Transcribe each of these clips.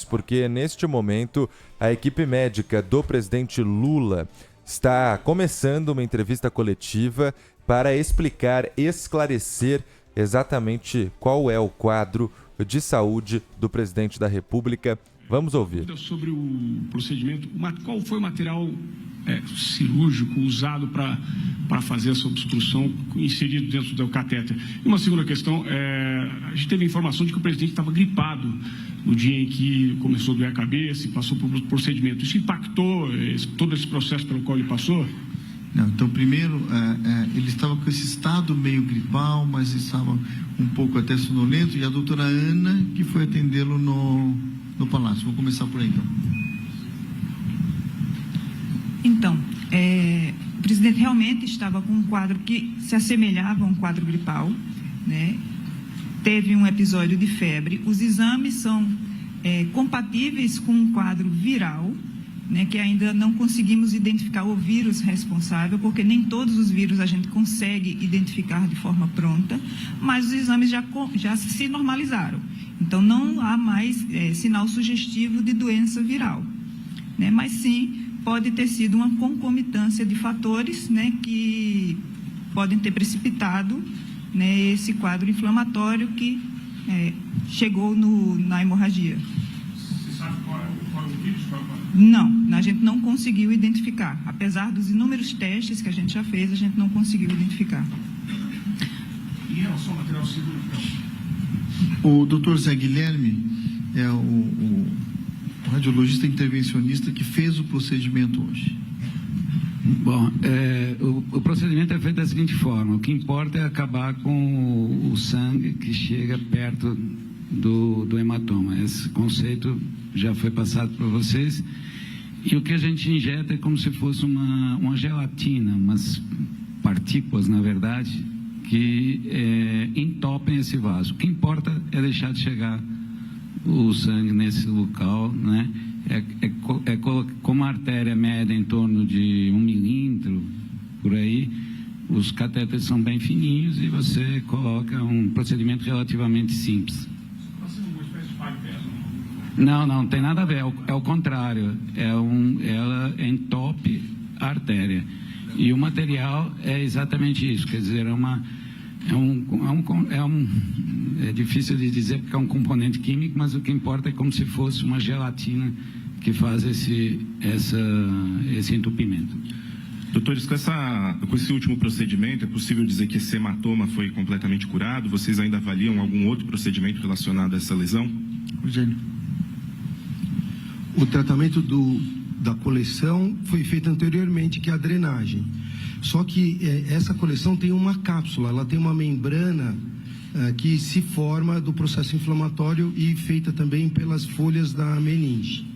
porque neste momento a equipe médica do presidente Lula está começando uma entrevista coletiva para explicar, esclarecer exatamente qual é o quadro de saúde do presidente da República. Vamos ouvir. Sobre o procedimento, qual foi o material cirúrgico usado para fazer essa obstrução inserido dentro do catéter? E uma segunda questão, a gente teve a informação de que o presidente estava gripado no dia em que começou a doer a cabeça e passou por procedimento. Isso impactou todo esse processo pelo qual ele passou? Não, então, primeiro, ele estava com esse estado meio gripal, mas estava um pouco até sonolento, e a doutora Ana que foi atendê-lo no Palácio. Vou começar por aí, então. Então, o presidente realmente estava com um quadro que se assemelhava a um quadro gripal, né? Teve um episódio de febre. Os exames são compatíveis com um quadro viral, né, que ainda não conseguimos identificar o vírus responsável, porque nem todos os vírus a gente consegue identificar de forma pronta, mas os exames já se normalizaram. Então, não há mais sinal sugestivo de doença viral, né? Mas sim, pode ter sido uma concomitância de fatores, né, que podem ter precipitado, né, esse quadro inflamatório que chegou na hemorragia. Você sabe qual é o vírus? Não, a gente não conseguiu identificar. Apesar dos inúmeros testes que a gente já fez, a gente não conseguiu identificar. Em relação ao material cirúrgico? O doutor Zé Guilherme é o radiologista intervencionista que fez o procedimento hoje. Bom, o procedimento é feito da seguinte forma: o que importa é acabar com o sangue que chega perto do hematoma. Esse conceito já foi passado para vocês. E o que a gente injeta é como se fosse uma gelatina, umas partículas, na verdade, que entopem esse vaso. O que importa é deixar de chegar o sangue nesse local, né? Como a artéria mede em torno de 1 milímetro, por aí, os catéteres são bem fininhos e você coloca um procedimento relativamente simples. Não tem nada a ver, é o contrário, ela entope a artéria. E o material é exatamente isso, quer dizer, é difícil de dizer porque é um componente químico, mas o que importa é como se fosse uma gelatina que faz esse entupimento. Doutores, com esse último procedimento, é possível dizer que esse hematoma foi completamente curado? Vocês ainda avaliam algum outro procedimento relacionado a essa lesão? Eugênio. O tratamento da coleção foi feito anteriormente, que é a drenagem. Só que essa coleção tem uma cápsula, ela tem uma membrana que se forma do processo inflamatório e feita também pelas folhas da meninge.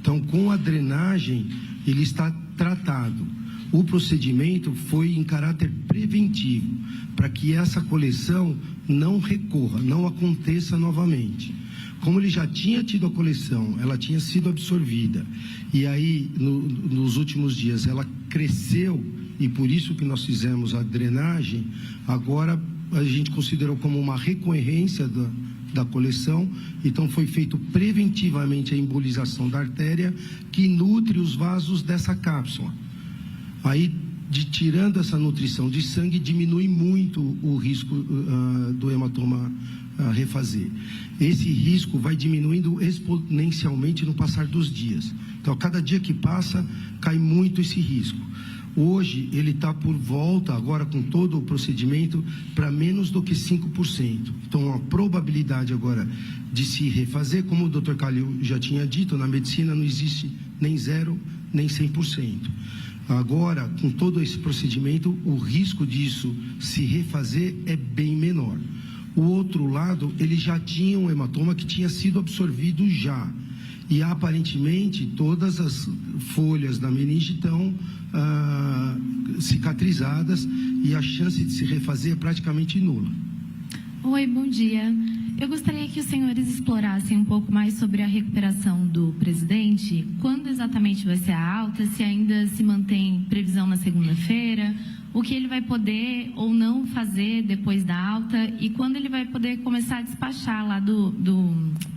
Então, com a drenagem, ele está tratado. O procedimento foi em caráter preventivo, para que essa coleção não recorra, não aconteça novamente. Como ele já tinha tido a coleção, ela tinha sido absorvida, e aí, nos últimos dias, ela cresceu, e por isso que nós fizemos a drenagem, agora a gente considerou como uma recorrência da coleção, então foi feito preventivamente a embolização da artéria, que nutre os vasos dessa cápsula. Aí, tirando essa nutrição de sangue, diminui muito o risco do hematoma refazer. Esse risco vai diminuindo exponencialmente no passar dos dias. Então, a cada dia que passa, cai muito esse risco. Hoje, ele está por volta, agora com todo o procedimento, para menos do que 5%. Então, a probabilidade agora de se refazer, como o Dr. Calil já tinha dito, na medicina não existe nem 0, nem 100%. Agora, com todo esse procedimento, o risco disso se refazer é bem menor. O outro lado, ele já tinha um hematoma que tinha sido absorvido já. E aparentemente todas as folhas da meninge estão cicatrizadas e a chance de se refazer é praticamente nula. Oi, bom dia. Eu gostaria que os senhores explorassem um pouco mais sobre a recuperação do presidente. Quando exatamente vai ser a alta? Se ainda se mantém previsão na segunda-feira? o que ele vai poder ou não fazer depois da alta e quando ele vai poder começar a despachar lá do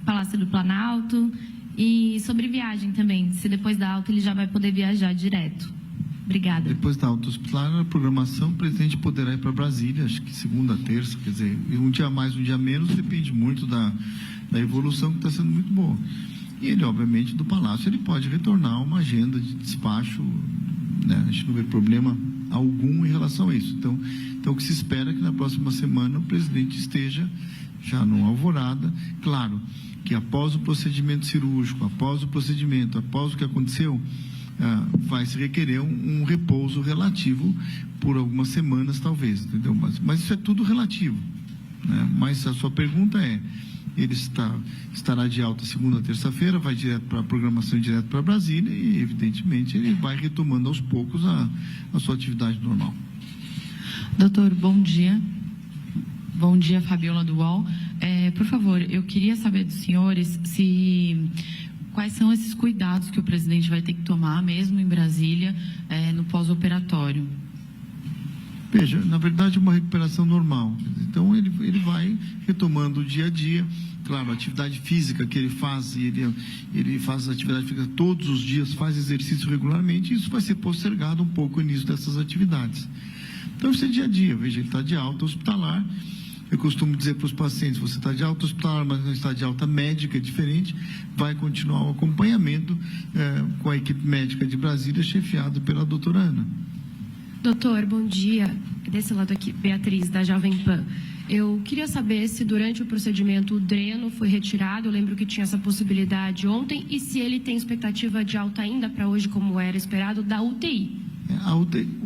Palácio do Planalto, e sobre viagem também, se depois da alta ele já vai poder viajar direto. Obrigada. Depois da alta hospitalar, a programação, o presidente poderá ir para Brasília, acho que segunda, terça, quer dizer, um dia mais, um dia menos, depende muito da evolução, que está sendo muito boa. E ele, obviamente, do Palácio, ele pode retornar uma agenda de despacho, né? A gente não vê problema algum em relação a isso. Então o que se espera é que na próxima semana o presidente esteja já no Alvorada. Claro que após o procedimento cirúrgico, após o que aconteceu, vai se requerer um repouso relativo por algumas semanas, talvez, entendeu? Mas isso é tudo relativo, né? Mas a sua pergunta é, ele estará de alta segunda, terça-feira, vai direto para a programação, direto para Brasília e, evidentemente, ele vai retomando aos poucos a sua atividade normal. Doutor, bom dia. Bom dia, Fabiola do UOL. Por favor, eu queria saber dos senhores quais são esses cuidados que o presidente vai ter que tomar, mesmo em Brasília, no pós-operatório. Veja, na verdade é uma recuperação normal. Então ele vai retomando o dia a dia. Claro, a atividade física que ele faz, ele faz atividade física todos os dias, faz exercício regularmente, e isso vai ser postergado um pouco o início dessas atividades. Então isso é dia a dia. Veja, ele está de alta hospitalar. Eu costumo dizer para os pacientes, você está de alta hospitalar, mas não está de alta médica, é diferente, vai continuar o acompanhamento com a equipe médica de Brasília, chefiado pela doutora Ana. Doutor, bom dia. Desse lado aqui, Beatriz, da Jovem Pan. Eu queria saber se durante o procedimento o dreno foi retirado, eu lembro que tinha essa possibilidade ontem, e se ele tem expectativa de alta ainda para hoje, como era esperado, da UTI.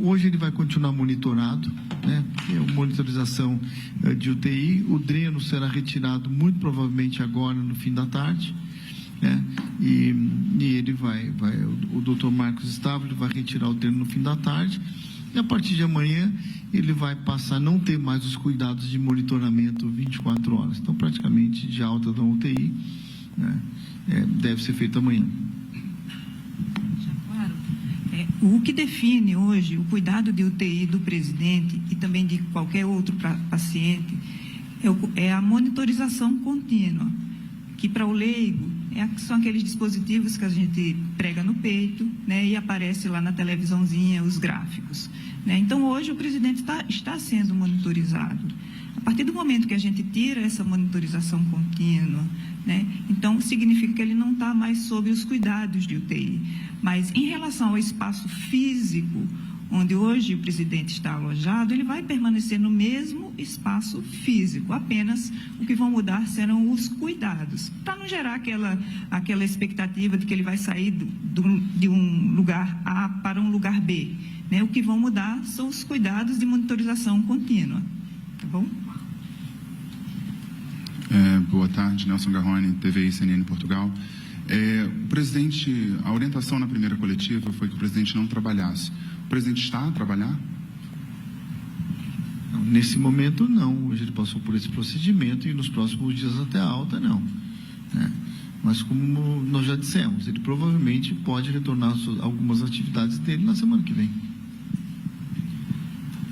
Hoje ele vai continuar monitorado, né? É monitorização de UTI. O dreno será retirado muito provavelmente agora no fim da tarde, né? E ele o doutor Marcos Stávoli vai retirar o dreno no fim da tarde. E a partir de amanhã ele vai passar a não ter mais os cuidados de monitoramento 24 horas. Então, praticamente de alta da UTI, né? Deve ser feito amanhã. O que define hoje o cuidado de UTI do presidente e também de qualquer outro paciente é a monitorização contínua, que para o leigo são aqueles dispositivos que a gente prega no peito, né, e aparece lá na televisãozinha os gráficos, né? Então, hoje o presidente está sendo monitorizado. A partir do momento que a gente tira essa monitorização contínua, né, então significa que ele não está mais sob os cuidados de UTI. Mas em relação ao espaço físico, onde hoje o presidente está alojado, ele vai permanecer no mesmo espaço físico, apenas o que vão mudar serão os cuidados, para não gerar aquela expectativa de que ele vai sair de um lugar A para um lugar B, né? O que vão mudar são os cuidados de monitorização contínua, tá bom? Boa tarde, Nelson Garrone, TVI CNN Portugal. O presidente, a orientação na primeira coletiva foi que o presidente não trabalhasse. O presidente está a trabalhar? Não, nesse momento, não. Hoje ele passou por esse procedimento e nos próximos dias até a alta, não. Né? Mas como nós já dissemos, ele provavelmente pode retornar algumas atividades dele na semana que vem.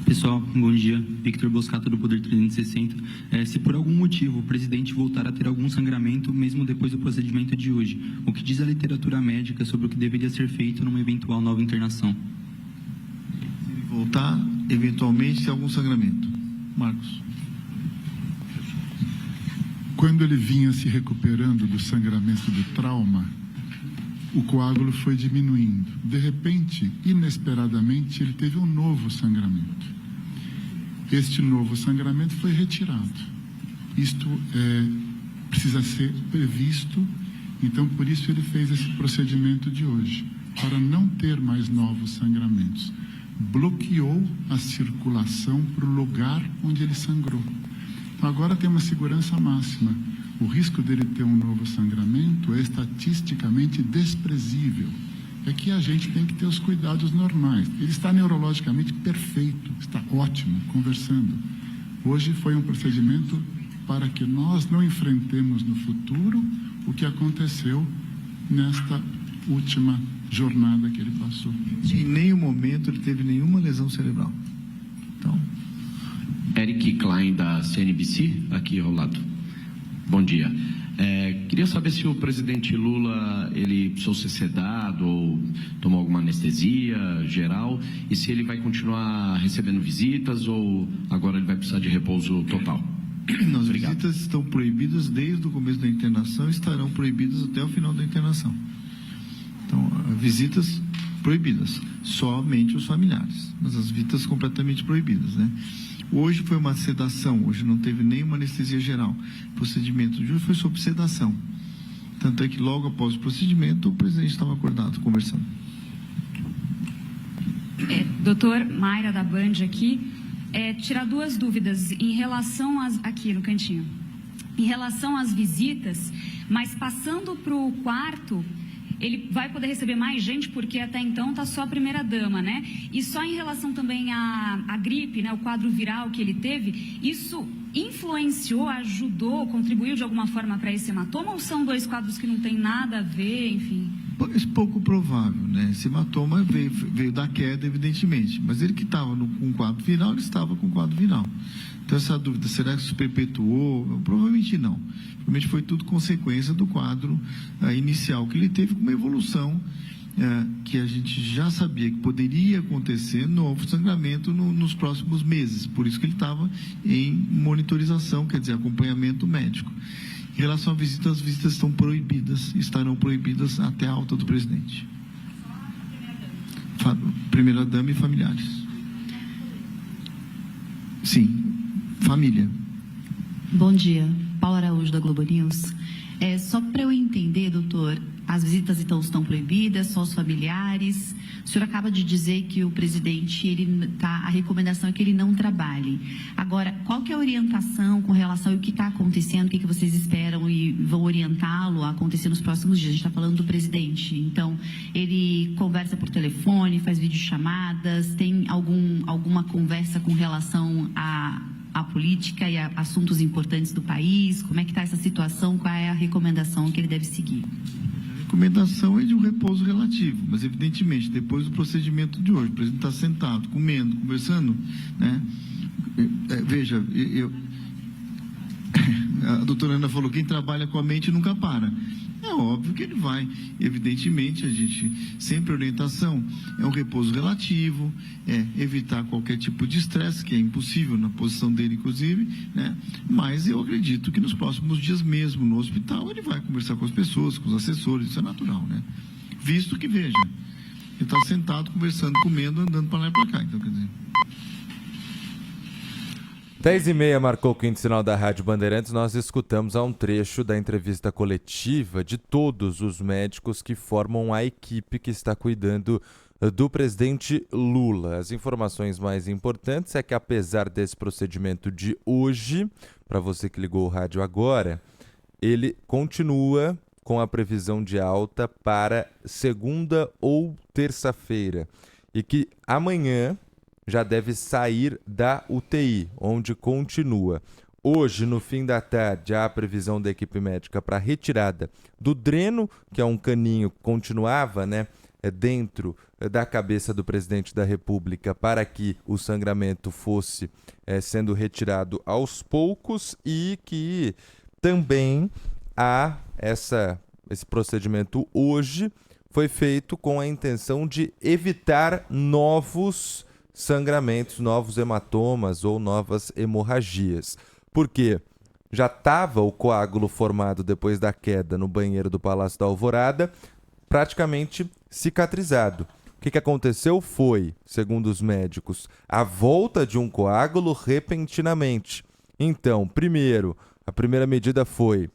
Pessoal, bom dia. Victor Boscato, do Poder 360. Se por algum motivo o presidente voltar a ter algum sangramento, mesmo depois do procedimento de hoje, o que diz a literatura médica sobre o que deveria ser feito numa eventual nova internação? Se ele voltar, eventualmente, ter algum sangramento. Marcos. Quando ele vinha se recuperando do sangramento do trauma, o coágulo foi diminuindo. De repente, inesperadamente, ele teve um novo sangramento. Este novo sangramento foi retirado. Isto precisa ser previsto, então por isso ele fez esse procedimento de hoje, para não ter mais novos sangramentos. Bloqueou a circulação para o lugar onde ele sangrou. Então, agora tem uma segurança máxima. O risco dele ter um novo sangramento é estatisticamente desprezível. É que a gente tem que ter os cuidados normais. Ele está neurologicamente perfeito, está ótimo, conversando. Hoje foi um procedimento para que nós não enfrentemos no futuro o que aconteceu nesta última jornada que ele passou. Em nenhum momento ele teve nenhuma lesão cerebral. Eric Klein, da CNBC, aqui ao lado. Bom dia. Queria saber se o presidente Lula ele precisou ser sedado ou tomou alguma anestesia geral e se ele vai continuar recebendo visitas ou agora ele vai precisar de repouso total. As visitas estão proibidas desde o começo da internação e estarão proibidas até o final da internação. Então, visitas proibidas, somente os familiares, mas as visitas completamente proibidas, né? Hoje foi uma sedação, hoje não teve nenhuma anestesia geral. O procedimento de hoje foi sob sedação. Tanto é que logo após o procedimento, o presidente estava acordado, conversando. Doutor Mayra da Band aqui, tirar duas dúvidas em relação aqui no cantinho. Em relação às visitas, mas passando para o quarto, ele vai poder receber mais gente, porque até então está só a primeira-dama, né? E só em relação também à gripe, né, o quadro viral que ele teve, isso influenciou, ajudou, contribuiu de alguma forma para esse hematoma, ou são dois quadros que não tem nada a ver, enfim? É pouco provável, né? Esse hematoma veio da queda, evidentemente, mas ele que estava com o quadro final, ele estava com o quadro final. Então, essa dúvida, será que isso perpetuou? Provavelmente não. Provavelmente foi tudo consequência do quadro inicial que ele teve, com uma evolução que a gente já sabia que poderia acontecer novo sangramento nos próximos meses. Por isso que ele estava em monitorização, quer dizer, acompanhamento médico. Em relação à visita, as visitas estão proibidas, estarão proibidas até a alta do presidente. Primeira-dama e familiares. Sim, família. Bom dia, Paula Araújo, da Globo News. Só para eu entender, doutor, as visitas então estão proibidas, só os familiares. O senhor acaba de dizer que o presidente, a recomendação é que ele não trabalhe. Agora, qual que é a orientação com relação ao que está acontecendo, o que vocês esperam e vão orientá-lo a acontecer nos próximos dias? A gente está falando do presidente, então ele conversa por telefone, faz videochamadas, tem alguma conversa com relação à política e a assuntos importantes do país? Como é que está essa situação? Qual é a recomendação que ele deve seguir? A recomendação é de um repouso relativo, mas evidentemente, depois do procedimento de hoje, o presidente está sentado, comendo, conversando, né? Veja, a doutora Ana falou, quem trabalha com a mente nunca para. É óbvio que ele vai. Evidentemente, a gente sempre a orientação é um repouso relativo, evitar qualquer tipo de estresse, que é impossível na posição dele, inclusive, né? Mas eu acredito que nos próximos dias mesmo, no hospital, ele vai conversar com as pessoas, com os assessores, isso é natural, né? Visto que, veja, ele está sentado, conversando, comendo, andando para lá e para cá, então, quer dizer... 10h30 marcou o quinto sinal da Rádio Bandeirantes. Nós escutamos um trecho da entrevista coletiva de todos os médicos que formam a equipe que está cuidando do presidente Lula. As informações mais importantes é que, apesar desse procedimento de hoje, para você que ligou o rádio agora, ele continua com a previsão de alta para segunda ou terça-feira e que amanhã já deve sair da UTI, onde continua. Hoje, no fim da tarde, há a previsão da equipe médica para retirada do dreno, que é um caninho que continuava, dentro da cabeça do presidente da República para que o sangramento fosse sendo retirado aos poucos e que também há esse procedimento hoje foi feito com a intenção de evitar novos sangramentos, novos hematomas ou novas hemorragias. Porque já estava o coágulo formado depois da queda no banheiro do Palácio da Alvorada, praticamente cicatrizado. O que aconteceu foi, segundo os médicos, a volta de um coágulo repentinamente. Então, a primeira medida foi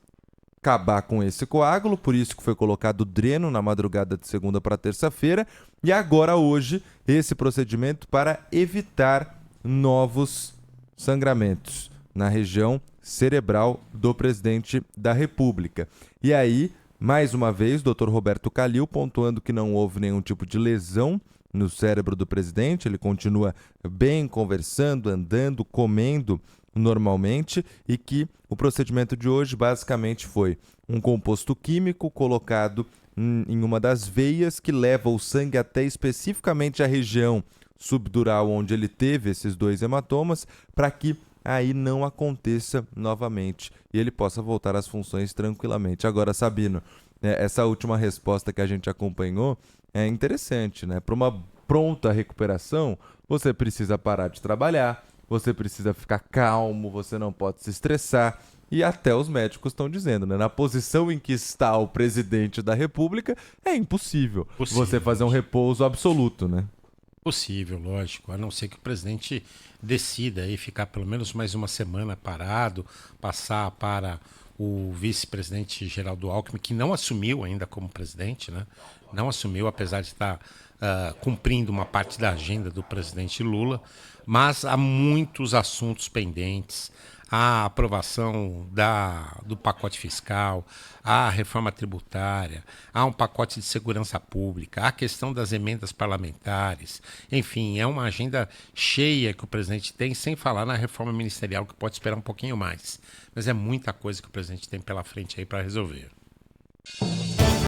acabar com esse coágulo, por isso que foi colocado dreno na madrugada de segunda para terça-feira, e agora hoje esse procedimento para evitar novos sangramentos na região cerebral do presidente da República. E aí, mais uma vez, o Dr. Roberto Calil pontuando que não houve nenhum tipo de lesão no cérebro do presidente, ele continua bem, conversando, andando, comendo normalmente, e que o procedimento de hoje basicamente foi um composto químico colocado em uma das veias que leva o sangue até especificamente a região subdural onde ele teve esses dois hematomas, para que aí não aconteça novamente e ele possa voltar às funções tranquilamente. Agora, Sabino, essa última resposta que a gente acompanhou é interessante, né? Para uma pronta recuperação, você precisa parar de trabalhar, você precisa ficar calmo, você não pode se estressar. E até os médicos estão dizendo, né? Na posição em que está o presidente da República, é impossível você fazer um repouso absoluto, né? Possível, lógico, a não ser que o presidente decida aí ficar pelo menos mais uma semana parado, passar para o vice-presidente Geraldo Alckmin, que não assumiu ainda como presidente, né? Não assumiu, apesar de estar cumprindo uma parte da agenda do presidente Lula, mas há muitos assuntos pendentes. A aprovação do pacote fiscal, a reforma tributária, há um pacote de segurança pública, a questão das emendas parlamentares, enfim, é uma agenda cheia que o presidente tem, sem falar na reforma ministerial, que pode esperar um pouquinho mais. Mas é muita coisa que o presidente tem pela frente aí para resolver.